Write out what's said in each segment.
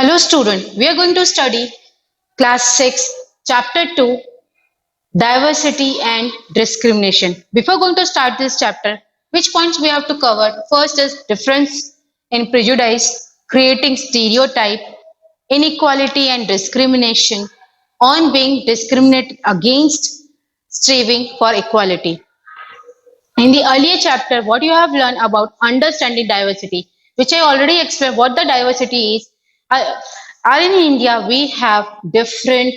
Hello student, we are going to study class 6 chapter 2 diversity and discrimination. Before going to start this chapter, which points we have to cover? First is difference in prejudice, creating stereotype, inequality and discrimination, on being discriminated against, striving for equality. In the earlier chapter, what you have learned about understanding diversity, which I already explained what the diversity is. Uh, in India, we have different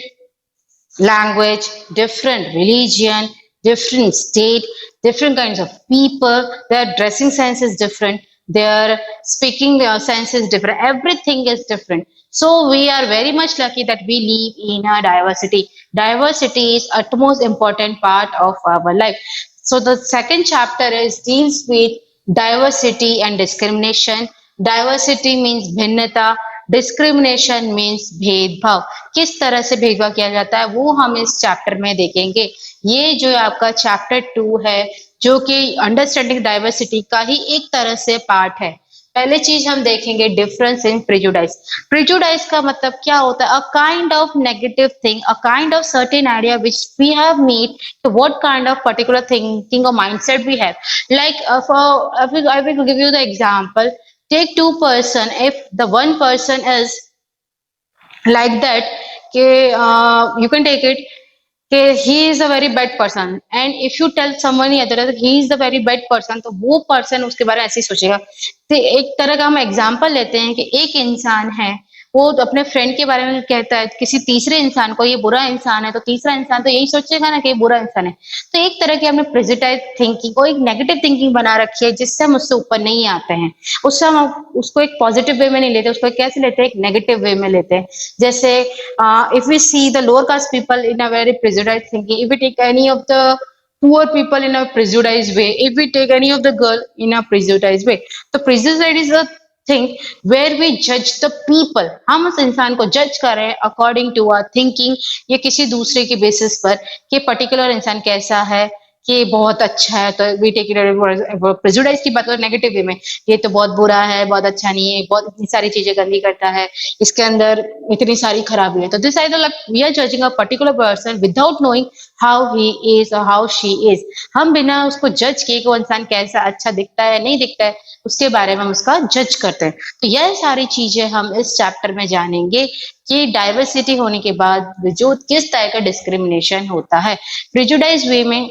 language, different religion, different state, different kinds of people. Their dressing sense is different. Their speaking sense is different. Everything is different. So we are very much lucky that we live in a diversity. Diversity is utmost important part of our life. So the second chapter is deals with diversity and discrimination. Diversity means भिन्नता, discrimination means भेदभाव. किस तरह से भेदभाव किया जाता है वो हम इस चैप्टर में देखेंगे. ये जो आपका चैप्टर 2 है जो कि अंडरस्टैंडिंग डाइवर्सिटी का ही एक तरह से पार्ट है. पहले चीज हम देखेंगे डिफरेंस इन प्रेजुडाइज. प्रेजुडाइज का मतलब क्या होता है? A kind of negative thing, a kind of certain idea which we have meet to what kind of particular thinking or mindset we have. Like I will give you the example. Take two person. If the one person is like that, you can take it he is a very bad person, and if you tell someone other he is the very bad person, तो वो person उसके बारे में ऐसे ही सोचेगा. तो एक तरह का हम एग्जांपल लेते हैं कि एक इंसान है वो अपने फ्रेंड के बारे में कहता है किसी तीसरे इंसान को ये बुरा इंसान है, तो तीसरा इंसान तो यही सोचेगा ना कि ये बुरा इंसान है. तो एक तरह की हमने प्रेजुडाइज थिंकिंग को एक नेगेटिव थिंकिंग बना रखी है जिससे हम उससे ऊपर नहीं आते हैं. उससे हम उसको एक पॉजिटिव वे में नहीं लेते, उसको कैसे लेते हैं? एक नेगेटिव वे में लेते हैं. जैसे if we see the lower caste people in a very prejudiced thinking, if we take any of the poor people in a prejudiced way, if we take any of the girl in a prejudiced way, तो prejudice is a thing where we judge the people. हम उस इंसान को जज कर रहे हैं according to our thinking या किसी दूसरे के बेसिस पर कि पर्टिकुलर इंसान कैसा है, कि बहुत अच्छा है तो वी टेक इट. प्रेजुडाइज की बात करें नेगेटिव वे में, ये तो बहुत बुरा है, बहुत अच्छा नहीं है, बहुत इतनी सारी चीजें गंदी करता है, इसके अंदर इतनी सारी खराबी है. तो this I we are judging a particular person without knowing how he is और हाउ शी इज. हम बिना उसको जज किए कि वो इंसान कैसा अच्छा दिखता है नहीं दिखता है उसके बारे में हम उसका जज करते हैं. तो यह सारी चीजें हम इस चैप्टर में जानेंगे कि डाइवर्सिटी होने के बाद जो किस तरह का डिस्क्रिमिनेशन होता है. प्रेजुडाइज वे में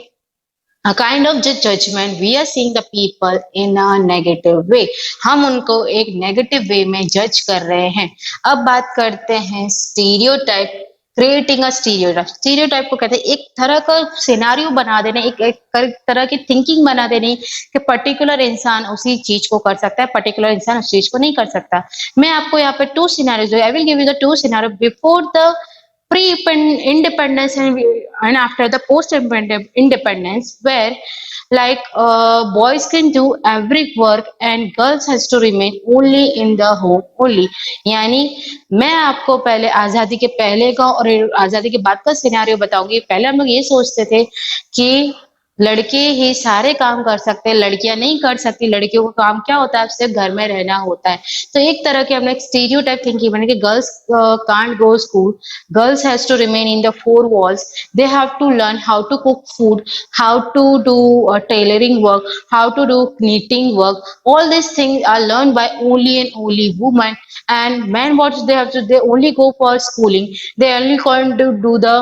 a kind of judgment, we are seeing the people in a negative way. हम उनको एक नेगेटिव वे में जज कर रहे हैं. अब बात करते हैं stereotype. Creating a stereotype. Stereotype को कहते हैं एक तरह का सिनारियो बना देने, एक तरह की थिंकिंग बना देने कि पर्टिकुलर इंसान उसी चीज को कर सकता है, पर्टिकुलर इंसान उस चीज को नहीं कर सकता. मैं आपको यहाँ पे two scenarios, I will give you the two scenario before the pre-independence and after the post-independence, where like boys can do every work and girls has to remain only in the home only. यानी मैं आपको पहले आजादी के पहले का और आजादी के बाद का सिनेरियो बताऊंगी. पहले हम लोग ये सोचते थे कि लड़के ही सारे काम कर सकते हैं, लड़कियां नहीं कर सकती, लड़कियों का काम क्या होता है सिर्फ घर में रहना होता है. तो एक तरह के हमने एक स्टीरियोटाइप थिंकिंग बनी कि girls can't go school, girls has to remain in the four walls. They have to learn how to cook food, how to do tailoring work, how to do knitting work. All these things are learned by only and only women. And men, what they have to, they only go for schooling, they only going to do the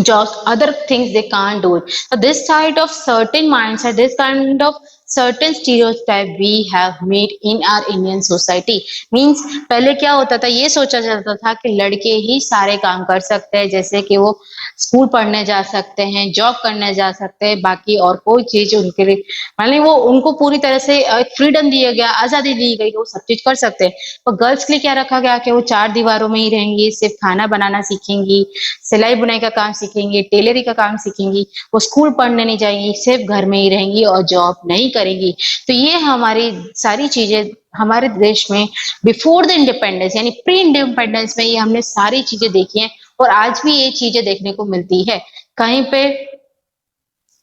jobs, other things they can't do it. So this side of certain mindset, this kind of certain stereotype we have made in our Indian society. Means पहले क्या होता था, ये सोचा जाता था कि लड़के ही सारे काम कर सकते हैं, जैसे कि वो स्कूल पढ़ने जा सकते हैं, जॉब करने जा सकते हैं, बाकी और कोई चीज उनके लिए मतलब वो उनको पूरी तरह से फ्रीडम दिया गया, आजादी दी गई, वो सब चीज कर सकते हैं. और गर्ल्स के लिए क्या रखा गया कि वो चार दीवारों में ही रहेंगी, सिर्फ खाना बनाना सीखेंगी, सिलाई बुनाई का काम सीखेंगी, टेलरिंग का काम सीखेंगी, वो स्कूल पढ़ने नहीं जाएंगी, सिर्फ घर में ही रहेंगी और जॉब नहीं करेंगी. तो ये हमारी सारी चीजें हमारे देश में बिफोर द इंडिपेंडेंस यानी प्री इंडिपेंडेंस में ये हमने सारी चीजें देखी हैं और आज भी ये चीजें देखने को मिलती है. कहीं पे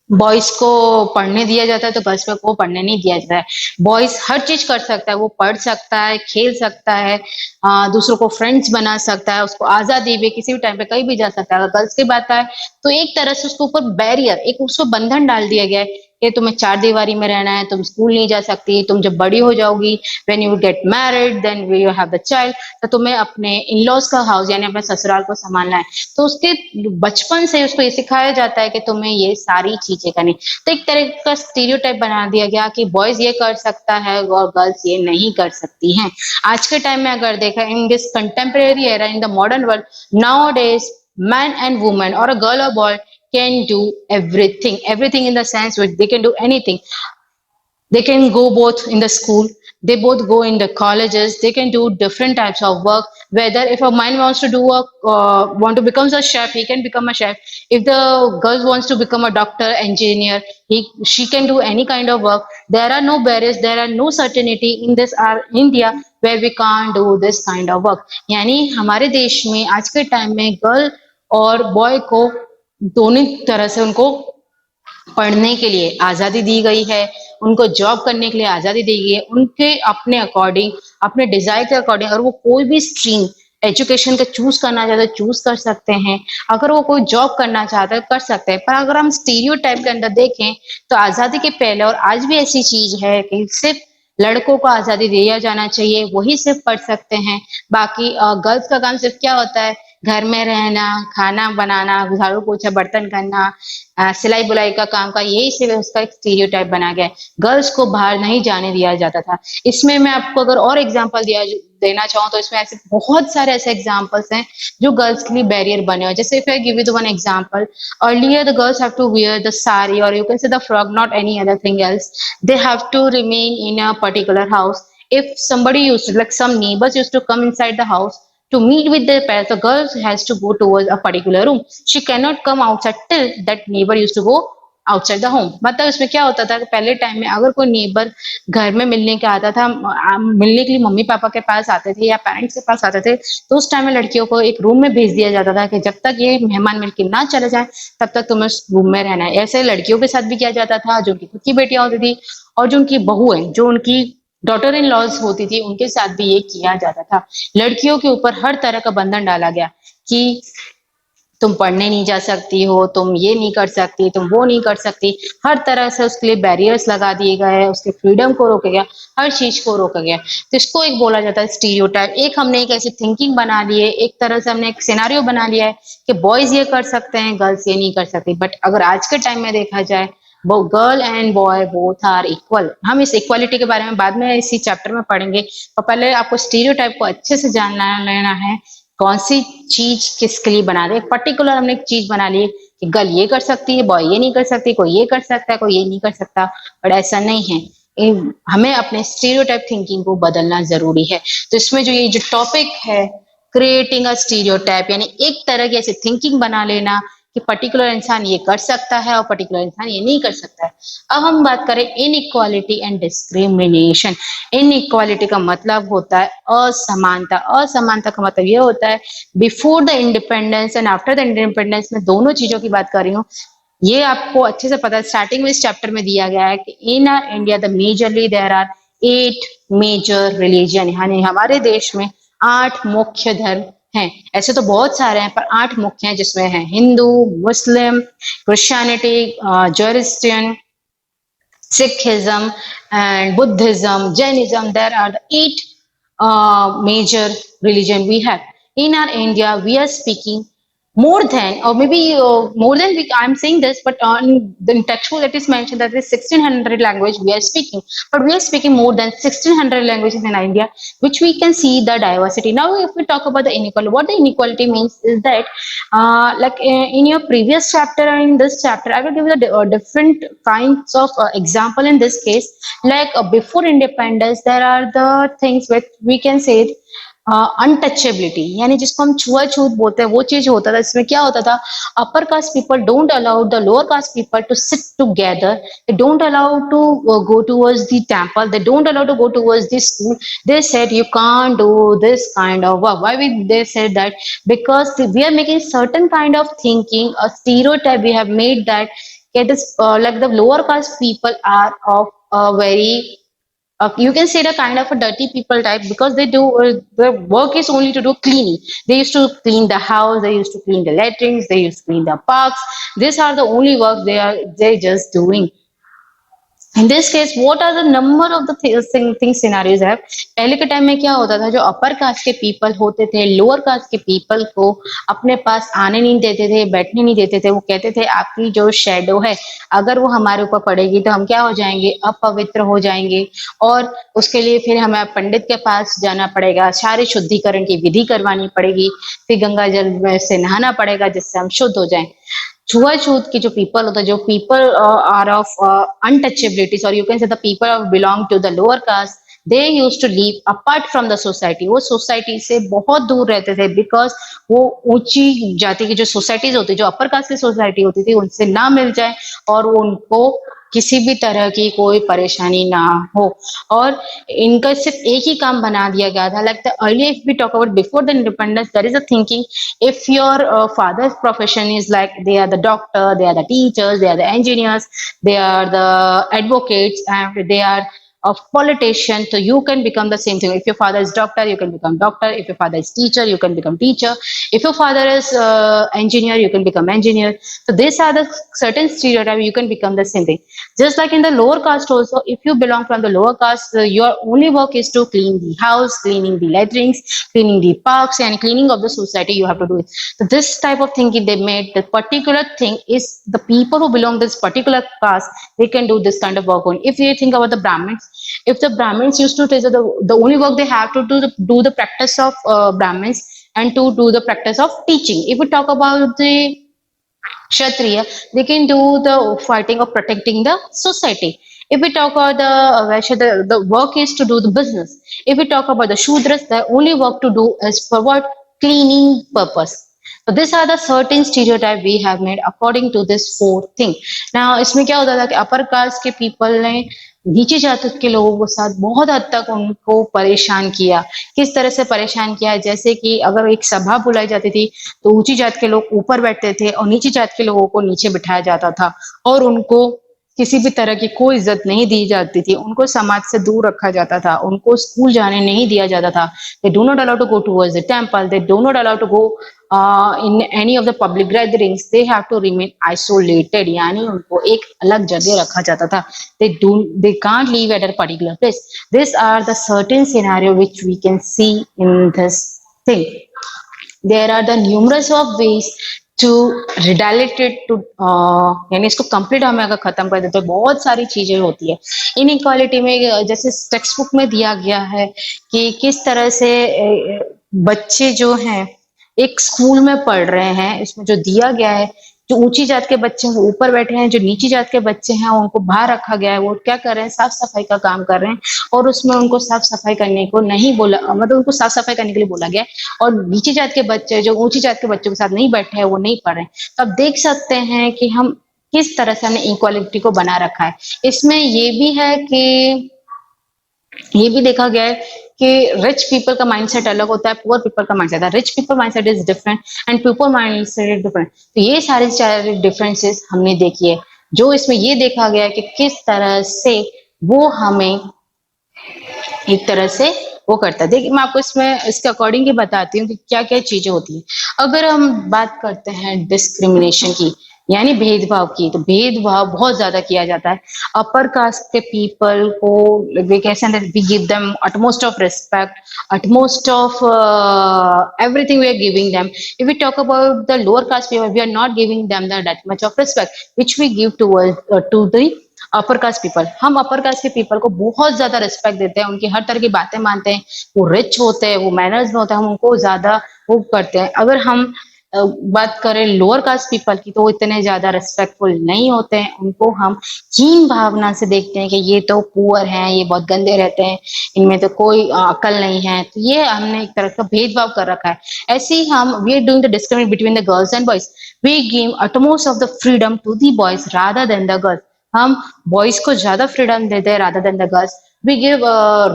बॉयज को पढ़ने दिया जाता है तो गर्ल्स को पढ़ने नहीं दिया जाता है। बॉयज हर चीज कर सकता है, वो पढ़ सकता है, खेल सकता है, दूसरों को फ्रेंड्स बना सकता है, उसको आजादी भी किसी भी टाइम पे कहीं भी जा सकता है। अगर गर्ल्स की बात आए तो एक तरह से उसके ऊपर बैरियर, एक उसको बंधन डाल दिया गया है कि तुम्हें चार दीवारी में रहना है, तुम स्कूल नहीं जा सकती, तुम जब बड़ी हो जाओगी, when you get married then you have the child, तो तुम्हें अपने इन लॉज का हाउस यानी अपने ससुराल को संभालना है। तो उसके बचपन से उसको ये सिखाया जाता है कि तुम्हें ये सारी चीजें करनी। तो एक तरह का स्टीरियोटाइप बना दिया गया कि बॉयज ये कर सकता है और गर्ल्स ये नहीं कर सकती हैं। आज के टाइम में अगर देखा in this contemporary era in the modern world now days man and woman or a girl or boy can do everything in the sense which they can do anything. They can go both in the school, they both go in the colleges, they can do different types of work. Whether if a man wants to do a want to become a chef, he can become a chef. If the girl wants to become a doctor, engineer, she can do any kind of work. There are no barriers, there are no certainty in this our India where we can't do this kind of work. यानी हमारे देश में आज के time में girl और boy को दोनों तरह से उनको पढ़ने के लिए आजादी दी गई है, उनको जॉब करने के लिए आजादी दी गई है, उनके अपने अकॉर्डिंग, अपने डिजायर के अकॉर्डिंग अगर वो कोई भी स्ट्रीम एजुकेशन का चूज करना चाहते हैं चूज कर सकते हैं, अगर वो कोई जॉब करना चाहते हैं कर सकते हैं। पर अगर हम स्टीरियोटाइप के अंदर देखें तो आजादी के पहले और आज भी ऐसी चीज है कि सिर्फ लड़कों को आजादी दिया जाना चाहिए, वही सिर्फ पढ़ सकते हैं। बाकी गर्ल्स का काम सिर्फ क्या होता है, घर में रहना, खाना बनाना, झाड़ू पोछा बर्तन करना, सिलाई बुलाई का काम का, यही सिर्फ उसका एक स्टीरियोटाइप बना गया है। गर्ल्स को बाहर नहीं जाने दिया जाता था। इसमें मैं आपको अगर और एग्जांपल दिया देना चाहूँ तो इसमें ऐसे बहुत सारे ऐसे एग्जांपल्स हैं जो गर्ल्स के लिए बैरियर बने हुए। जैसे if I give you the one example, earlier the girls have to wear the sari और you can say the frock, not any other thing else. They have to remain in a particular house. If somebody used to, like some neighbors used to come inside the house to meet with their parents, the girl has to go towards a particular room. She cannot come outside till that neighbor used to go outside the home. मतलब इसमें क्या होता था कि पहले time में अगर कोई नेबर घर में मिलने के आता था, मिलने के लिए मम्मी पापा के पास आते थे या पेरेंट्स के पास आते थे, तो उस टाइम में लड़कियों को एक रूम में भेज दिया जाता था कि जब तक ये मेहमान मिलकर ना चले जाए तब तक तुम्हें उस रूम में रहना है। ऐसे लड़कियों के साथ भी किया जाता था, जो उनकी खुद की बेटियां होती थी और जो उनकी बहू है, जो उनकी डॉटर इन लॉज होती थी, उनके साथ भी ये किया जाता था। लड़कियों के ऊपर हर तरह का बंधन डाला गया कि तुम पढ़ने नहीं जा सकती हो, तुम ये नहीं कर सकती, तुम वो नहीं कर सकती। हर तरह से उसके लिए बैरियर्स लगा दिए गए, उसके फ्रीडम को रोका गया, हर चीज को रोका गया। तो इसको एक बोला जाता है स्टीरियोटाइप। एक हमने एक ऐसी थिंकिंग बना ली है, एक तरह से हमने एक सिनेरियो बना लिया है कि बॉयज ये कर सकते हैं, गर्ल्स ये नहीं कर सकती। बट अगर आज के टाइम में देखा जाए, वो girl and boy both are equal. हम इस इक्वालिटी के बारे में बाद में इसी चैप्टर में पढ़ेंगे, तो पहले आपको स्टीरियोटाइप को अच्छे से जानना लेना है, कौन सी चीज किसके लिए बना रहे। पर्टिकुलर हमने एक चीज बना ली कि गर्ल ये कर सकती है, बॉय ये नहीं कर सकती, कोई ये कर सकता है, कोई ये नहीं कर सकता। बट ऐसा नहीं है, हमें अपने स्टीरियोटाइप थिंकिंग को बदलना जरूरी है। तो इसमें जो ये जो टॉपिक है, क्रिएटिंग अ स्टीरियोटाइप, यानी एक तरह की ऐसी थिंकिंग बना लेना कि पर्टिकुलर इंसान ये कर सकता है और पर्टिकुलर इंसान ये नहीं कर सकता है। अब हम बात करें इनइक्वालिटी एंड डिस्क्रिमिनेशन। इनइक्वालिटी का मतलब होता है असमानता। असमानता का मतलब ये होता है before the independence and after the independence, में दोनों चीजों की बात कर रही हूँ। ये आपको अच्छे से पता है, स्टार्टिंग में इस चैप्टर में दिया गया है कि in India the majorly there are 8 major religion, यानी हमारे देश में 8 मुख्य धर्म हैं। ऐसे तो बहुत सारे हैं पर 8 मुख्य हैं, जिसमें है हिंदू, मुस्लिम, Christianity, जोरिस्टियन, Sikhism and Buddhism, Jainism. There are the 8 major religion we have. In our India, we are speaking more than, or maybe more than I'm saying this, but on the textual it is mentioned that is 1600 language we are speaking, but we are speaking more than 1600 languages in India, which we can see the diversity. Now, if we talk about the inequality, what the inequality means is that, like in your previous chapter and in this chapter, I will give you the different kinds of example in this case. Like before independence, there are the things which we can say untouchability, यानी जिसको हम छुआछूत बोलते हैं, वो चीज होता था। इसमें क्या होता था, upper caste people don't allow the lower caste people to sit together, they don't allow to go towards the temple, they don't allow to go towards the school. They said you can't do this kind of work. Why they said that? Because we are making certain kind of thinking, a stereotype we have made that It is like the lower caste people are of a very you can say the kind of a dirty people type because they do the work is only to do cleaning. They used to clean the house, they used to clean the latrines, they used to clean the parks. These are the only work they just doing. In this case, what are the number of the thing scenarios है? पहले के time में क्या होता था, जो अपर caste के people होते थे लोअर कास्ट के पीपल को अपने पास आने नहीं देते थे, बैठने नहीं देते थे। वो कहते थे आपकी जो शेडो है अगर वो हमारे ऊपर पड़ेगी तो हम क्या हो जाएंगे, अपवित्र हो जाएंगे, और उसके लिए फिर हमें पंडित के पास जाना पड़ेगा, सारे शुद्धिकरण की विधि करवानी पड़ेगी, फिर गंगा जल में से नहाना पड़ेगा जिससे हम शुद्ध हो जाएं। छुआछूत की जो पीपल होता है, जो पीपल आर ऑफ अनटचेबिलिटीज, और you can say the people belong to the lower caste, they use to live apart from the society. वो सोसाइटी से बहुत दूर रहते थे बिकॉज वो ऊंची जाति की जो सोसाइटीज होती, जो अपर कास्ट की सोसाइटी होती थी, उनसे ना मिल जाए और उनको किसी भी तरह की कोई परेशानी ना हो। और इनका सिर्फ एक ही काम बना दिया गया था, like the early if we talk about before the independence, there is a thinking if your father's profession is like they are the doctor, they are the teachers, they are the engineers, they are the advocates, and they are of politician, so you can become the same thing. If your father is doctor, you can become doctor. If your father is teacher, you can become teacher. If your father is engineer, you can become engineer. So these are the certain stereotype, you can become the same thing. Just like in the lower caste also, if you belong from the lower caste, your only work is to clean the house, cleaning the latrines, cleaning the parks, and cleaning of the society. You have to do it. So this type of thinking they made, the particular thing is the people who belong to this particular caste, they can do this kind of work on. If you think about the Brahmins, if the Brahmins used to take the only work they have to do the practice of Brahmins and to do the practice of teaching. If we talk about the Kshatriya, they can do the fighting of protecting the society. If we talk about the Vaishya, the work is to do the business. If we talk about the Shudras, the only work to do is for what? Cleaning purpose. So these are the certain stereotype we have made according to this four thing. Now इसमें क्या होता था कि अपर caste के people ने नीचे जाति के लोगों के साथ बहुत हद तक उनको परेशान किया। किस तरह से परेशान किया, जैसे कि अगर एक सभा बुलाई जाती थी तो ऊंची जात के लोग ऊपर बैठते थे और नीची जात के लोगों को नीचे बिठाया जाता था, और उनको किसी भी तरह की कोई इज्जत नहीं दी जाती थी, उनको समाज से दूर रखा जाता था, उनको स्कूल जाने नहीं दिया जाता था। They do not allow to go towards the temple, they do not allow to go in any of the public gatherings, they have to remain isolated, यानी उनको एक अलग जगह रखा जाता था। They can't leave at a particular place. This are the certain scenario which we can see in this thing. There are the numerous of ways to retaliate to यानी इसको कंप्लीट हमें अगर खत्म कर दे तो बहुत सारी चीजें होती है इन इक्वालिटी में। जैसे टेक्स्ट बुक में दिया गया है कि किस तरह से बच्चे जो हैं एक स्कूल में पढ़ रहे हैं, इसमें जो दिया गया है, जो ऊंची जात के बच्चे हैं वो ऊपर बैठे हैं, जो नीची जात के बच्चे हैं उनको बाहर रखा गया है। वो क्या कर रहे हैं, साफ सफाई का काम कर रहे हैं, और उसमें उनको साफ सफाई करने को नहीं बोला, मतलब उनको साफ सफाई करने के लिए बोला गया है, और नीची जात के बच्चे जो ऊंची जात के बच्चों के साथ नहीं बैठे हैं वो नहीं पढ़ रहे हैं। तो आप देख सकते हैं कि हम किस तरह से हमने इक्वालिटी को बना रखा है। इसमें ये भी है कि ये भी देखा गया है कि रिच पीपल का माइंडसेट अलग होता है, पुअर पीपल का माइंडसेट है। Rich people mindset is different and poor mindset is different. तो ये सारे डिफरेंसेस हमने देखी है, जो इसमें ये देखा गया है कि किस तरह से वो हमें एक तरह से वो करता है। देखिए मैं आपको इसमें इसके अकॉर्डिंग ही बताती हूँ कि क्या क्या चीजें होती हैं। अगर हम बात करते हैं डिस्क्रिमिनेशन की, यानी भेदभाव की, तो भेदभाव बहुत ज्यादा किया जाता है अपर कास्ट के पीपल को। वी कैसे we give them utmost of respect, utmost of everything we are giving them. If we talk about the lower caste people, we are not giving them that much of respect which we give to the upper caste people. हम अपर caste के people को बहुत ज्यादा respect देते हैं, उनकी हर तरह की बातें मानते हैं, वो रिच होते हैं, वो मैनर्स में होते हैं, हम उनको ज्यादा वो करते हैं। अगर हम बात करें लोअर कास्ट पीपल की तो वो इतने ज्यादा रिस्पेक्टफुल नहीं होते हैं, उनको हम हीन भावना से देखते हैं कि ये तो पुअर हैं, ये बहुत गंदे रहते हैं, इनमें तो कोई अकल नहीं है। तो ये हमने एक तरह का भेदभाव कर रखा है। ऐसे ही हम we are doing the discriminate between the girls and boys. We give utmost of the freedom to the boys rather than the girls. हम बॉयज को ज्यादा फ्रीडम देते हैं rather than the girls. We give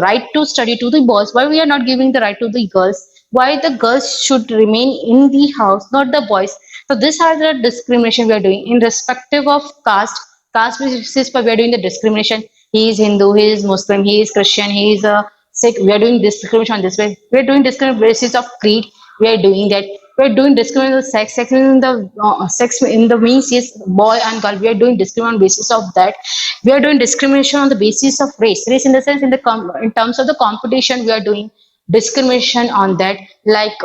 right to study to the boys, why we are not giving the right to the girls? Why the girls should remain in the house, not the boys? So these are the discrimination we are doing in respective of caste. Caste basis पर we are doing the discrimination. He is Hindu, he is Muslim, he is Christian, he is a Sikh. We are doing discrimination on this way. We are doing discrimination basis of creed. We are doing that. We are doing discrimination of sex. Sex in the sex in the means is boy and girl. We are doing discrimination on basis of that. We are doing discrimination on the basis of race. Race in the sense in the in terms of the competition we are doing discrimination on that, like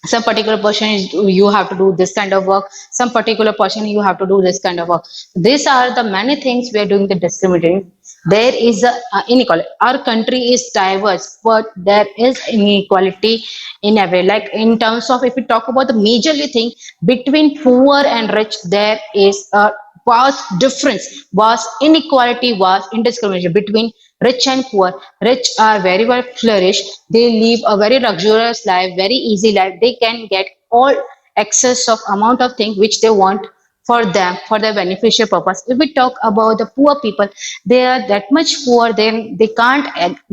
some particular person is you have to do this kind of work, some particular person you have to do this kind of work. These are the many things we are doing the discriminating. There is a inequality. Our country is diverse, but there is inequality in every, like in terms of, if we talk about the majorly thing between poor and rich, there is a vast difference, vast inequality, vast indiscrimination between rich and poor. Rich are very well flourished. They live a very luxurious life, very easy life. They can get all excess of amount of things which they want for them, for their beneficial purpose. If we talk about the poor people, they are that much poor, then they can't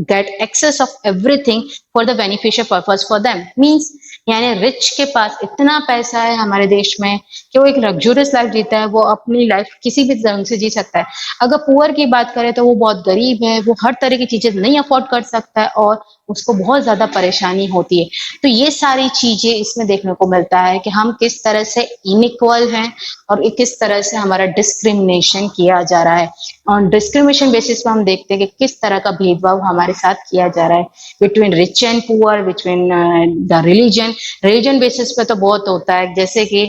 get excess of everything for the beneficial purpose for them. Means यानी rich के पास इतना पैसा है हमारे देश में कि वो एक लग्जूरियस लाइफ जीता है, वो अपनी लाइफ किसी भी ढंग से जी सकता है. अगर पुअर की बात करें तो वो बहुत गरीब है, वो हर तरह की चीजें नहीं अफोर्ड कर सकता है और उसको बहुत ज्यादा परेशानी होती है. तो ये सारी चीजें इसमें देखने को मिलता है कि हम किस तरह से इनइक्वल हैं और किस तरह से हमारा डिस्क्रिमिनेशन किया जा रहा है. ऑन डिस्क्रिमिनेशन बेसिस पे हम देखते हैं कि किस तरह का भेदभाव हमारे साथ किया जा रहा है between rich and poor, between the religion. Religion basis पे तो बहुत होता है, जैसे कि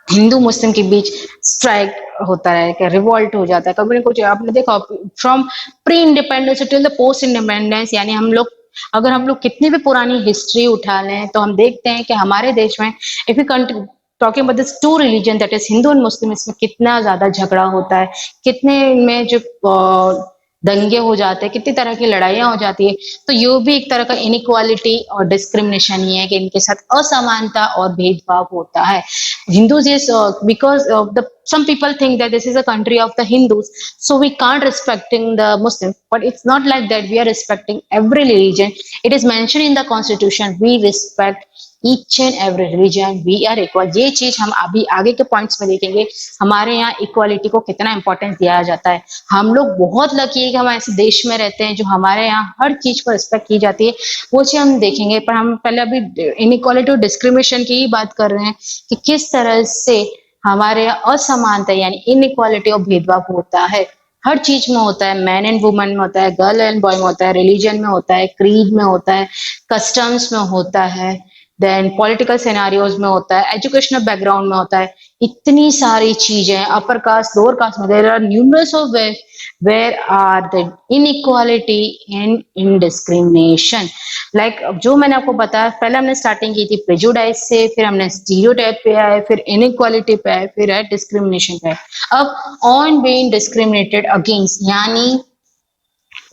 हिंदू मुस्लिम के बीच स्ट्राइक होता है, कि रिवॉल्ट हो जाता है कभी कुछ. आपने देखा from pre independence till the post independence, यानी हम लोग अगर हम लोग कितनी भी पुरानी हिस्ट्री उठा लें तो हम देखते हैं कि हमारे देश में, if you talking about this two religion that is Hindu and Muslim, इसमें कितना ज्यादा झगड़ा होता है, कितने में जो दंगे हो जाते हैं, कितनी तरह की लड़ाइयां हो जाती है. तो ये भी एक तरह का इनइक्वालिटी और डिस्क्रिमिनेशन ही है कि इनके साथ असमानता और भेदभाव होता है. Hindus is because of the some people think that this is a country of the Hindus, so we can't respecting the Muslims, but it's not like that. We are respecting every religion. It is mentioned in the constitution. We respect each and every religion. We are equal. ये चीज हम अभी आगे के points में देखेंगे, हमारे यहाँ इक्वालिटी को कितना इंपॉर्टेंस दिया जाता है. हम लोग बहुत लकी है कि हम ऐसे देश में रहते हैं जो हमारे यहाँ हर चीज को रिस्पेक्ट की जाती है. वो चीज हम देखेंगे, पर हम पहले अभी इनइक्वालिटी और डिस्क्रिमिनेशन की ही बात कर रहे हैं कि किस तरह से हमारे असमानता यानी इनइक्वालिटी और भेदभाव होता है. हर चीज में होता है, मैन एंड वुमन में होता है, गर्ल एंड बॉय में होता है, रिलीजन में होता है, क्रीड में होता है, कस्टम्स में होता है, देन पॉलिटिकल सिनेरियोज में होता है, एजुकेशनल बैकग्राउंड में होता है. इतनी सारी चीजें, अपर कास्ट लोअर कास्ट में, there are numerous of where are the inequality and indiscrimination. Like जो मैंने आपको बताया, पहले हमने स्टार्टिंग की थी प्रेजुडाइज से, फिर हमने स्टीरियोटाइप पे आए, फिर इनइक्वालिटी पे आए, फिर है डिस्क्रिमिनेशन पे आए. अब ऑन बीइंग डिस्क्रिमिनेटेड अगेंस्ट, यानी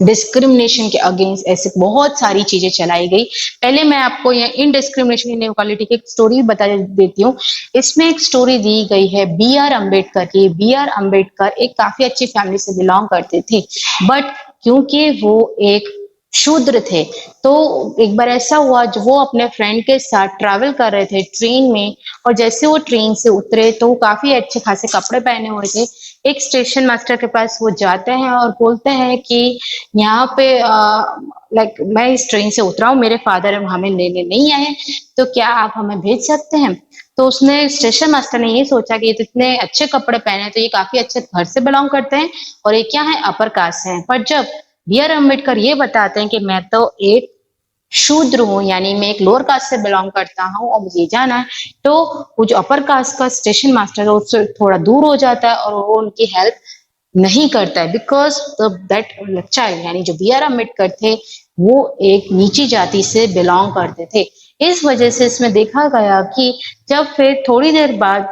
डिस्क्रिमिनेशन के अगेंस्ट ऐसे बहुत सारी चीजें चलाई गई. पहले मैं आपको यहाँ इनडिस्क्रिमिनेशन इनइक्वालिटी की एक स्टोरी बता देती हूँ. इसमें एक स्टोरी दी गई है बी आर अम्बेडकर की. बी आर अम्बेडकर एक काफी अच्छी फैमिली से बिलोंग करते थे, बट क्योंकि वो एक शूद्र थे, तो एक बार ऐसा हुआ जो वो अपने फ्रेंड के साथ ट्रैवल कर रहे थे ट्रेन में, और जैसे वो ट्रेन से उतरे तो वो काफी अच्छे खासे कपड़े पहने हुए थे. एक स्टेशन मास्टर के पास वो जाते हैं और बोलते हैं कि यहाँ पे लाइक मैं इस ट्रेन से उतरा हूँ, मेरे फादर हमें लेने नहीं आए, तो क्या आप हमें भेज सकते हैं. तो उसने स्टेशन मास्टर ने ये सोचा कि ये तो इतने अच्छे कपड़े पहने हैं, तो ये काफी अच्छे घर से बिलोंग करते हैं और ये क्या है, अपर कास्ट है. पर जब बी आर अम्बेडकर ये बताते हैं कि मैं तो एक शूद्र हूँ, यानी मैं एक लोअर कास्ट से बिलोंग करता हूँ और मुझे जाना है, तो वो जो अपर कास्ट का स्टेशन मास्टर है उससे थोड़ा दूर हो जाता है और वो उनकी हेल्प नहीं करता है. बिकॉज दैट चाइल्ड, यानी जो बी आर अम्बेडकर थे, वो एक नीची जाति से बिलोंग करते थे. इस वजह से इसमें देखा गया कि जब फिर थोड़ी देर बाद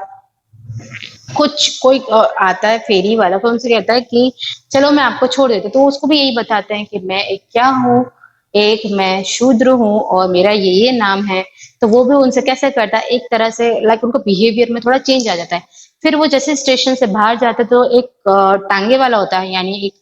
कोई आता है फेरी वाला, तो उनसे कहता है कि चलो मैं आपको छोड़ देता हूँ. तो उसको भी यही बताते हैं कि मैं एक क्या हूँ, एक मैं शूद्र हूँ और मेरा ये नाम है. तो वो भी उनसे कैसे करता है, एक तरह से लाइक उनको बिहेवियर में थोड़ा चेंज आ जाता है. फिर वो जैसे स्टेशन से बाहर जाते तो एक टांगे वाला होता है, यानी एक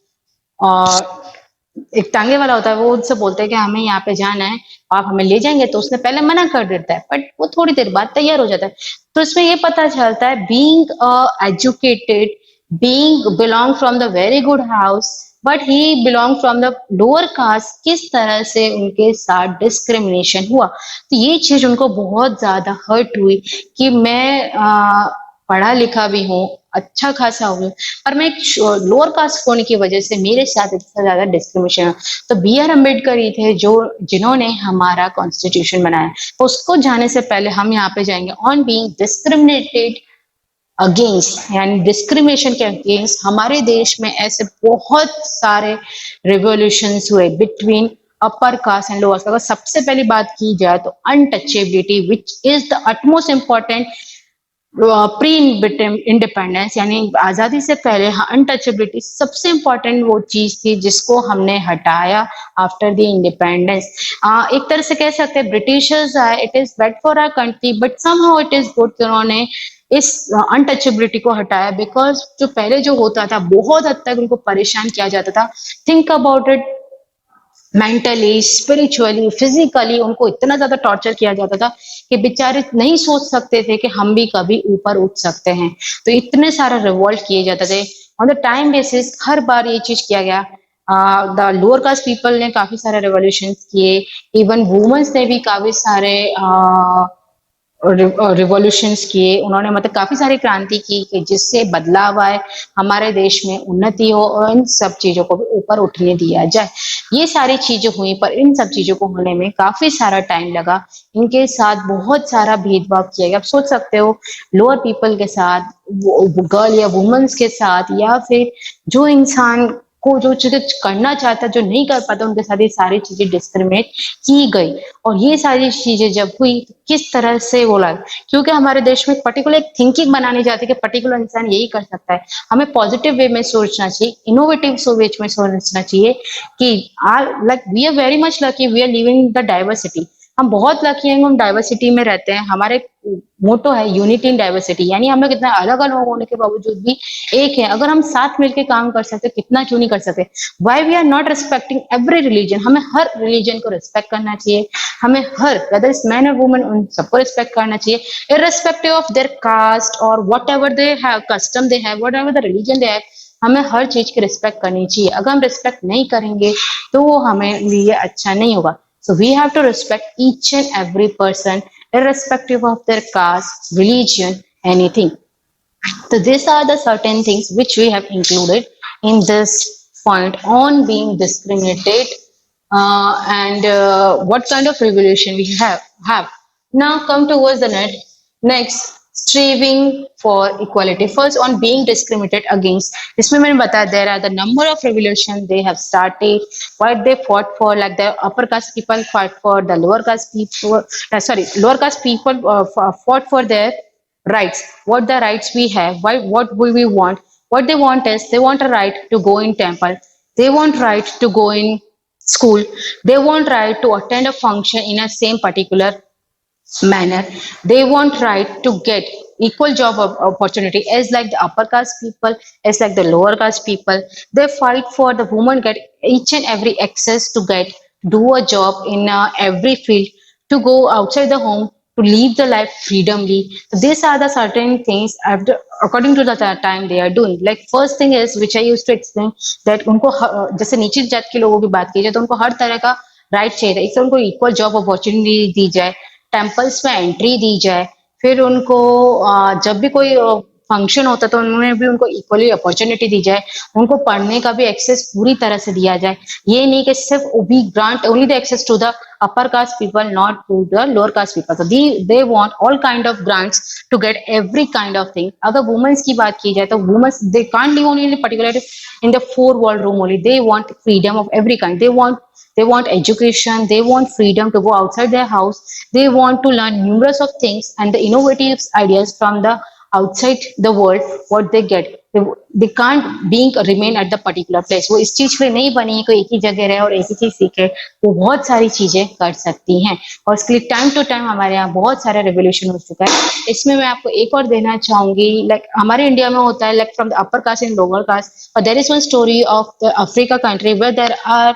एक टांगे वाला होता है, वो उससे बोलते हैं कि हमें यहाँ पे जाना है, आप हमें ले जाएंगे, तो उसने पहले मना कर देता है, बट वो थोड़ी देर बाद तैयार हो जाता है। तो इसमें ये पता चलता है being educated, being belong from the very good house, but he belong from the lower cast, किस तरह से उनके साथ डिस्क्रिमिनेशन हुआ। तो ये चीज उनको बहुत ज्यादा हर्ट हुई कि मैं पढ़ा लिखा भी हूँ, अच्छा खासा हूँ, पर मैं एक लोअर कास्ट होने की वजह से मेरे साथ इतना ज्यादा डिस्क्रिमिनेशन है। तो बी आर अम्बेडकर ही थे जो जिन्होंने हमारा कॉन्स्टिट्यूशन बनाया। तो उसको जाने से पहले हम यहाँ पे जाएंगे ऑन बीइंग डिस्क्रिमिनेटेड अगेंस्ट, यानी डिस्क्रिमिनेशन के अगेंस्ट हमारे देश में ऐसे बहुत सारे रिवोल्यूशंस हुए between upper caste and lower cast. अगर सबसे पहली बात की जाए तो untouchability, which is the utmost important pre independence, यानी आजादी से पहले अनटचेबिलिटी सबसे इंपॉर्टेंट वो चीज थी जिसको हमने हटाया आफ्टर द इंडिपेंडेंस। एक तरह से कह सकते हैं ब्रिटिशर्स आए, it is bad for our country, but somehow it is good कि उन्होंने इस अनटचेबिलिटी को हटाया, बिकॉज जो पहले जो होता था बहुत हद तक उनको परेशान किया जाता था। Think about it, mentally, spiritually, physically उनको इतना ज्यादा टॉर्चर किया जाता था कि बेचारे नहीं सोच सकते थे कि हम भी कभी ऊपर उठ सकते हैं। तो इतने सारे रिवॉल्ट किए जाते थे ऑन द टाइम बेसिस, हर बार ये चीज किया गया। द लोअर कास्ट पीपल ने काफी सारे रेवोल्यूशन किए, इवन वुमेन्स ने भी काफी सारे रिवॉल्यूशंस किए, उन्होंने मतलब काफी सारी क्रांति की कि जिससे बदलाव आए, हमारे देश में उन्नति हो और इन सब चीजों को भी ऊपर उठने दिया जाए। ये सारी चीजें हुई, पर इन सब चीजों को होने में काफी सारा टाइम लगा। इनके साथ बहुत सारा भेदभाव किया गया। आप सोच सकते हो लोअर पीपल के साथ, गर्ल या वुमेन्स के साथ, या फिर जो इंसान को जो चीजें करना चाहता जो नहीं कर पाता, उनके साथ ये सारी चीजें डिस्क्रिमिनेट की गई। और ये सारी चीजें जब हुई तो किस तरह से बोला, क्योंकि हमारे देश में पर्टिकुलर एक थिंकिंग बनानी जाती है कि पर्टिकुलर इंसान यही कर सकता है। हमें पॉजिटिव वे में सोचना चाहिए, इनोवेटिव वे में सोचना चाहिए कि are like we are very much lucky, we are living the diversity. हम बहुत लकी हैं, हम डाइवर्सिटी में रहते हैं। हमारे मोटो है यूनिटी इन डाइवर्सिटी, यानी हम लोग इतना अलग अलग होने के बावजूद भी एक है। अगर हम साथ मिलकर काम कर सकते, कितना क्यों नहीं कर सकते। Why we are not respecting every religion, हमें हर रिलीजन को रिस्पेक्ट करना चाहिए। हमें हर वेदर इज मैन और वुमन उन सबको रिस्पेक्ट करना चाहिए, इररिस्पेक्टिव ऑफ देयर कास्ट और whatever they have, custom they have, whatever the religion they have. हमें हर चीज की रिस्पेक्ट करनी चाहिए। अगर हम रिस्पेक्ट नहीं करेंगे तो वो हमें लिए अच्छा नहीं होगा। So we have to respect each and every person, irrespective of their caste, religion, anything. So these are the certain things which we have included in this point on being discriminated, and what kind of revolution we have. Now come towards the next striving for equality. First on being discriminated against. इसमें मैंने बताया there are the number of revolution they have started, what they fought for, like the upper caste people fought for the lower caste people. Lower caste people fought for their rights, what the rights we have, why, what will we want. What they want is they want a right to go in temple, they want right to go in school, they want right to attend a function in a same particular manner, they want right to get equal job opportunity as like the upper caste people, as like the lower caste people. They fight for the woman get each and every access to get do a job in every field, to go outside the home, to live the life freedomly. So these are the certain things after, according to the time they are doing. Like first thing is which I used to explain that उनको जैसे नीचे जात के लोगों की बात की जाए तो उनको हर तरह का राइट चाहिए। एक तो उनको इक्वल जॉब अपॉर्चुनिटी दी जाए, टेम्पल्स में एंट्री दी जाए, फिर उनको जब भी कोई फंक्शन होता तो उनमें भी उनको इक्वली अपॉर्चुनिटी दी जाए, उनको पढ़ने का भी एक्सेस पूरी तरह से दिया जाए। ये नहीं कि सिर्फ we grant only the access to the upper caste people, not to the lower caste people. So they want all kind of grants to get every kind of thing. अगर women's की बात की जाए तो women's they can't live only in particularly in the four wall room only. They want freedom of every kind. They want education, they want freedom to go outside their house, they want to learn numerous of things and the innovative ideas from the outside the world what they get. They can't being remain at the particular place. वो इस चीज पे नहीं बनी है कोई एक ही जगह रहे और एक ही चीज सीखे, वो बहुत सारी चीजें कर सकती हैं। और इसके लिए टाइम टू टाइम हमारे यहाँ बहुत सारा रेवोल्यूशन हो चुका है। इसमें मैं आपको एक और देना चाहूंगी, लाइक हमारे इंडिया में होता है like from the upper caste and lower caste, और there is one story of the Africa country where there are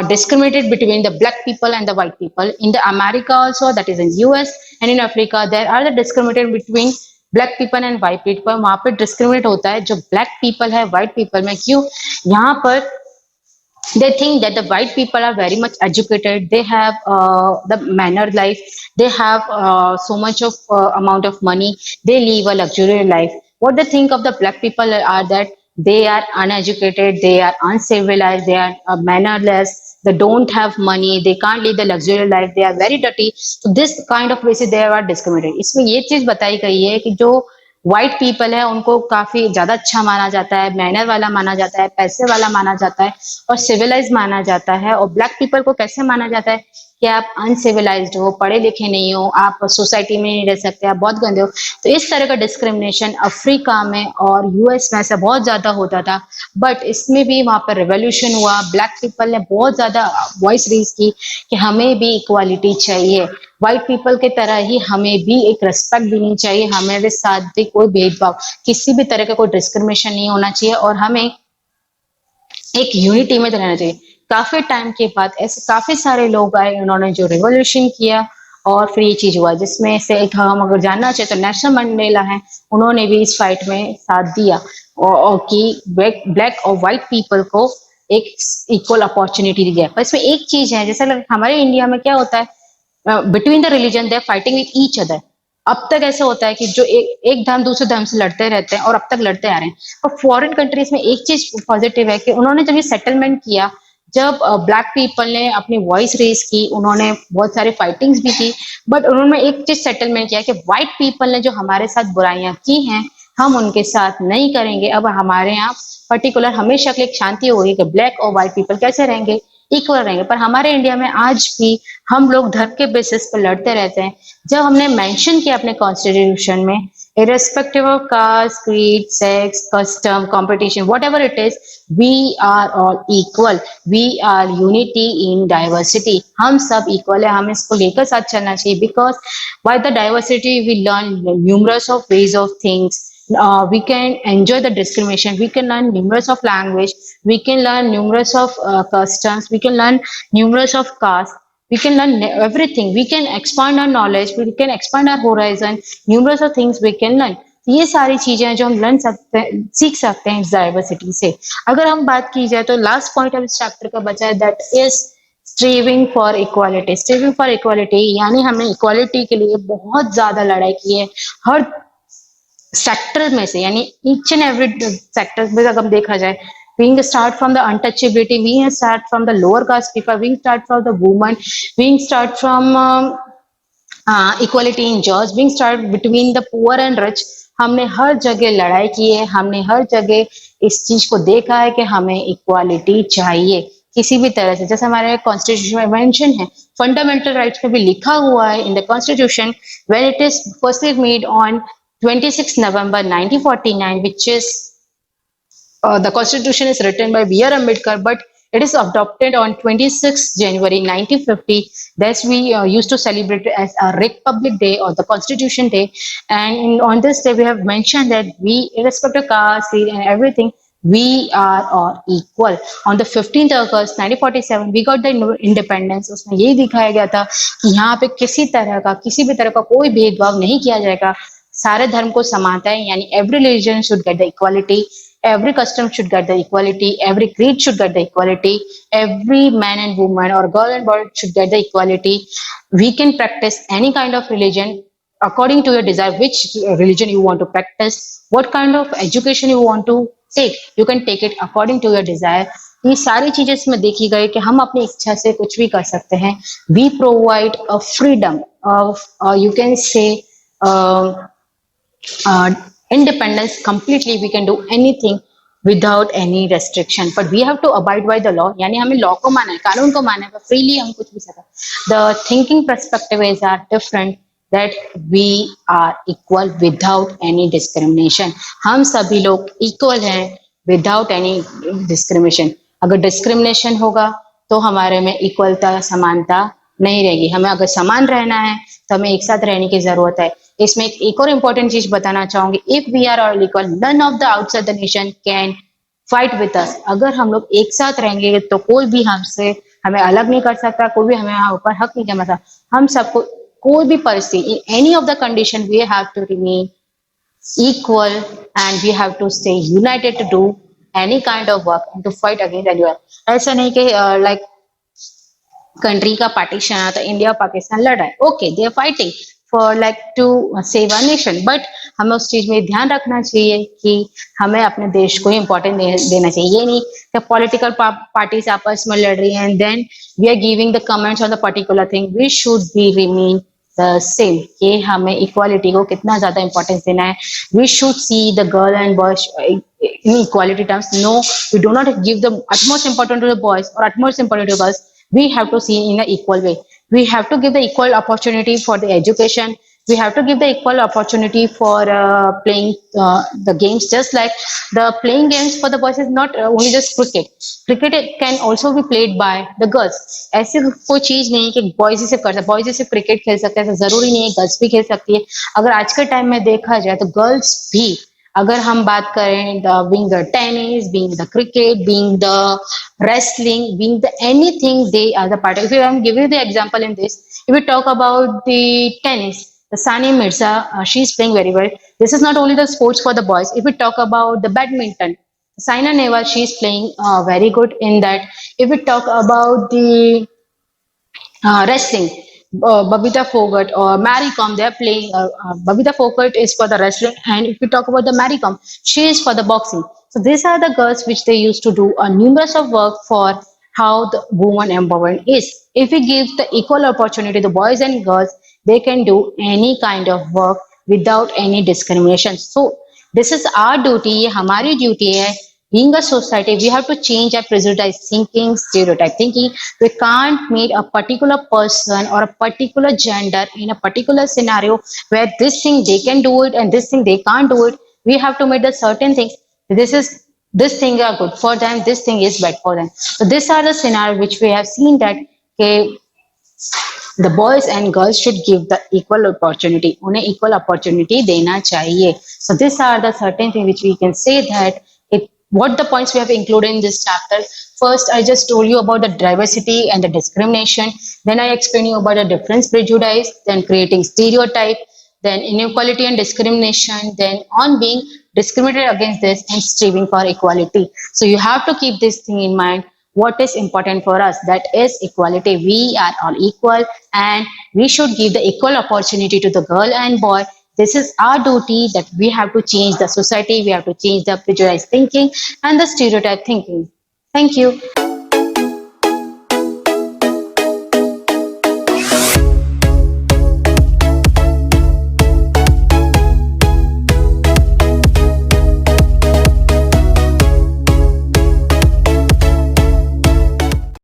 discriminated between the black people and the white people. In the America also, that is in US and in Africa, there are the discriminated between black people and white people. वहाँ पे discriminate होता है जो black people है white people में, क्यों? यहाँ पर they think that the white people are very much educated, they have the manner life, they have so much of amount of money, they live a luxury life. What they think of the black people are that they are uneducated, they are uncivilized, they are mannerless, they don't have money, they can't live the luxury life, they are very dirty. So this kind of basis they are discriminated. इसमें ये चीज बताई गई है कि जो white people है उनको काफी ज्यादा अच्छा माना जाता है, मैनर वाला माना जाता है, पैसे वाला माना जाता है और सिविलाइज माना जाता है। और ब्लैक पीपल को कैसे माना जाता है कि आप अनसिविलाइज्ड हो, पढ़े लिखे नहीं हो, आप सोसाइटी में नहीं रह सकते, आप बहुत गंदे हो। तो इस तरह का डिस्क्रिमिनेशन अफ्रीका में और यूएस में ऐसा बहुत ज्यादा होता था। बट इसमें भी वहां पर रेवोल्यूशन हुआ, ब्लैक पीपल ने बहुत ज्यादा वॉइस रेज की कि हमें भी इक्वालिटी चाहिए, व्हाइट पीपल के तरह ही हमें भी एक रिस्पेक्ट देनी चाहिए, हमारे साथ भी कोई भेदभाव, किसी भी तरह का कोई डिस्क्रिमिनेशन नहीं होना चाहिए और हमें एक यूनिटी में रहना चाहिए। काफी टाइम के बाद ऐसे काफी सारे लोग आए, उन्होंने जो रिवॉल्यूशन किया और फिर ये चीज हुआ, जिसमें से एक हम अगर जानना चाहे तो नेल्सन मंडेला है, उन्होंने भी इस फाइट में साथ दिया और कि ब्लैक और व्हाइट पीपल को एक इक्वल अपॉर्चुनिटी दिया। पर इसमें एक चीज है, जैसे हमारे इंडिया में क्या होता है, between the religion they are fighting with each other. अब तक ऐसा होता है कि जो एक धर्म दूसरे धर्म से लड़ते रहते हैं और अब तक लड़ते आ रहे हैं। और फॉरेन कंट्रीज में एक चीज पॉजिटिव है कि उन्होंने जब ये सेटलमेंट किया, जब ब्लैक पीपल ने अपनी वॉइस रेज की, उन्होंने बहुत सारे फाइटिंग्स भी की, बट उन्होंने एक चीज सेटलमेंट किया कि व्हाइट पीपल ने जो हमारे साथ बुराइयां की हैं हम उनके साथ नहीं करेंगे। अब हमारे यहाँ पर्टिकुलर हमेशा के लिए एक शांति होगी कि ब्लैक और व्हाइट पीपल कैसे रहेंगे, इक्वल रहेंगे। पर हमारे इंडिया में आज भी हम लोग धर्म के बेसिस पर लड़ते रहते हैं। जब हमने मेंशन किया अपने कॉन्स्टिट्यूशन में, irrespective of caste, creed, sex, custom, competition, whatever it is, we are all equal, we are unity in diversity, हम सब equal है, हमें इसको लेकर साथ चलना चाहिए। Because by the diversity we learn numerous of ways of things, we can enjoy the discrimination, we can learn numerous of language, we can learn numerous of customs, we can learn numerous of caste, we can learn everything, we can expand our knowledge, we can expand our horizon, numerous of things we can learn। ये सारी चीजें हैं जो हम learn सकते हैं, सीख सकते हैं इस डाइवर्सिटी से। अगर हम बात की जाए तो लास्ट पॉइंट ऑफ इस चैप्टर का बचा है, that is striving for equality. Striving for equality यानी हमने इक्वालिटी के लिए बहुत ज्यादा लड़ाई की है हर सेक्टर में से, यानी ईच एंड एवरी सेक्टर में अगर हम देखा जाए, we start from the untouchability, we start from the lower caste people, we start from the women, we start from equality in jobs, we start between the poor and rich। हमने हर जगह लड़ाई की है, हमने हर जगह इस चीज को देखा है कि हमें इक्वालिटी चाहिए किसी भी तरह से। जैसे हमारे कॉन्स्टिट्यूशन में मेंशन है, फंडामेंटल राइट्स में भी लिखा हुआ है in the constitution, when it is firstly made on 26 November 1949, which is the constitution is written by B.R. Ambedkar, but it is adopted on 26 January 1950. Thus we used to celebrate it as a Republic Day or the Constitution Day. And on this day we have mentioned that we, irrespective of caste, creed and everything, we are all equal. On the 15th August 1947 we got the independence। उसमें यही दिखाया गया था कि यहाँ पे किसी भी तरह का कोई भेदभाव नहीं किया जाएगा, सारे धर्म को समानता है, यानी every religion should get the equality, every custom should get the equality, every creed should get the equality, every man and woman or girl and boy should get the equality। We can practice any kind of religion according to your desire, which religion you want to practice, what kind of education you want to take, you can take it according to your desire। ये सारी चीजें इसमें देखी गई कि हम अपनी इच्छा से कुछ भी कर सकते हैं। We provide a freedom of you can say independence completely, we can do anything without any restriction, but we have to abide by the law, यानी हमें लॉ को माना है, कानून को माना है, पर फ्रीली हम कुछ भी सकते। The thinking perspective is are different, that we are equal without any discrimination। हम सभी लोग इक्वल हैं without any discrimination। अगर डिस्क्रिमिनेशन होगा तो हमारे में इक्वलता, समानता नहीं रहेगी। हमें अगर समान रहना है तो हमें एक साथ रहने की जरूरत है। इसमें एक और इम्पोर्टेंट चीज बताना चाहूंगी, if we are all equal, none of the outside the nation can fight with us. अगर हम लोग एक साथ रहेंगे तो कोई भी हमसे हमें अलग नहीं कर सकता, कोई भी हमें यहाँ ऊपर हक नहीं जमा सकता। हम सबको कोई भी परिस्थिति, in any of the condition we have to remain equal, and we have to stay united to do any kind of work and to fight against anyone. ऐसा नहीं कि लाइक कंट्री का पार्टीशन आता, इंडिया पाकिस्तान लड़ रहा है, okay they are fighting for like to save a nation, but हमें उस चीज में ध्यान रखना चाहिए कि हमें अपने देश को इम्पोर्टेंट देना चाहिए। ये नहीं कि पॉलिटिकल पार्टीज आपस में लड़ रही हैं and then we are giving the comments on the particular thing. We should be remain the same कि हमें इक्वालिटी को कितना ज्यादा इंपॉर्टेंस देना है। We should see the girl and boys in equality terms. No, we do not give the utmost importance to the boys or utmost importance to girls. We have to see in an equal way. We have to give the equal opportunity for the education. We have to give the equal opportunity for playing the games, just like the playing games for the boys is not only just cricket. Cricket can also be played by the girls. ऐसी कोई चीज नहीं है कि boys ही सिर्फ कर सकते, boys ही सिर्फ क्रिकेट खेल सकते हैं, ऐसा जरूरी नहीं है, गर्ल्स भी खेल सकती है। अगर आज के टाइम में देखा जाए तो गर्ल्स भी, अगर हम बात करें being the tennis, being the cricket, being the wrestling, being the anything, they are the part. If I'm giving the example in this, if we talk about the tennis, the Sani Mirza, she's playing very well. This is not only the sports for the boys. If we talk about the badminton, Saina Nehwal, she's playing very good in that. If we talk about the wrestling, Babita Fogart or Mary Kom, they're playing. Babita Fogart is for the wrestling, and if we talk about the Mary Kom, she is for the boxing. So these are the girls which they used to do a numerous of work for how the woman empowerment is. If we give the equal opportunity to boys and girls, they can do any kind of work without any discrimination. So this is our duty, ये हमारी duty है। Being a society, we have to change our prejudice thinking, stereotype thinking. We can't meet a particular person or a particular gender in a particular scenario where this thing they can do it and this thing they can't do it. We have to make the certain things. This thing are good for them, this thing is bad for them. So these are the scenario which we have seen that okay, the boys and girls should give the equal opportunity. उन्हें equal opportunity देना चाहिए. So these are the certain things which we can say that what the points we have included in this chapter. First, I just told you about the diversity and the discrimination. Then I explained you about the difference prejudice, then creating stereotype, then inequality and discrimination, then on being discriminated against this and striving for equality. So you have to keep this thing in mind. What is important for us? That is equality. We are all equal and we should give the equal opportunity to the girl and boy. This is our duty that we have to change the society, we have to change the prejudice thinking and the stereotype thinking. Thank you.